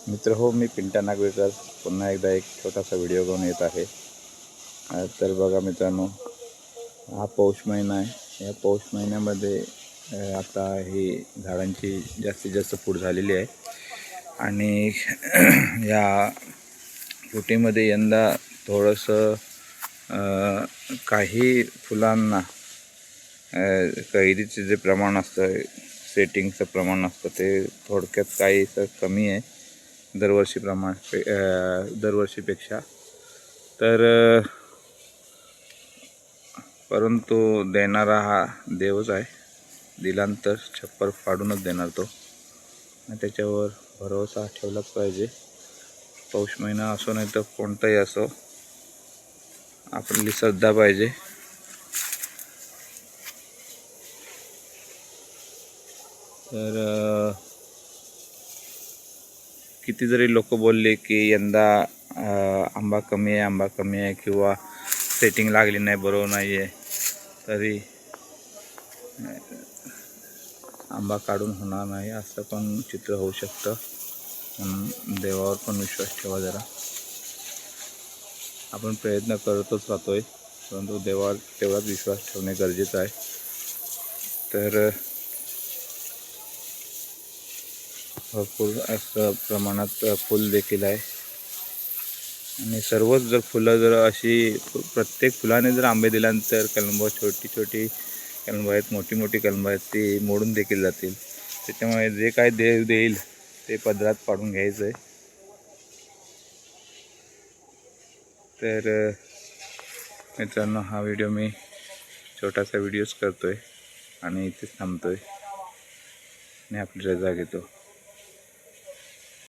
मित्र हो, मी पिंटा नागवेकर पुन्हा एकदा एक छोटासा व्हिडिओ घेऊन येत आहे। तर बघा मित्रांनो, हा पौष महिना आहे। या पौष महिन्यामध्ये आता ही झाडांची जास्तीत जास्त फूट झालेली आहे आणि या फुटीमध्ये यंदा थोडंसं काही फुलांना कैरीचे जे प्रमाण असतं, सेटिंगचं प्रमाण असतं ते थोडक्यात काहीसं कमी आहे दरवर्षीपेक्षा। तर परंतु देणारा हा देवच आहे, दिल्यानंतर छप्पर फाडूनच देणार तो, आणि त्याच्यावर भरोसा ठेवलाच पाहिजे। पौष महिना असो नाही तर कोणताही असो, आपली श्रद्धा पाहिजे। तर किती जरी लोक बोलले की यंदा आंबा कमी आहे किंवा सेटिंग लागली नाही, बरोबर नाही आहे, तरी आंबा काढून होणार नाही असं पण चित्र होऊ शकतं। म्हणून देवावर पण विश्वास ठेवा जरा। आपण प्रयत्न करतच राहतोय, परंतु देवावर तेवढाच विश्वास ठेवणे गरजेचं आहे। तर भरपूर असं प्रमाणात फुल देखील आहे, आणि सर्वच जर फुलं जर अशी प्रत्येक फुलाने जर आंबे दिल्यानंतर कलमं छोटी छोटी कलमं आहेत, मोठी मोठी कलमं आहेत, ती मोडून देखील जातील। त्याच्यामुळे जे काय देव देईल ते पदरात पाडून घ्यायचं आहे। तर मित्रांनो, हा व्हिडिओ मी छोटासा व्हिडिओच करतोय आणि इथेच थांबतोय आणि आपली रजा घेतो।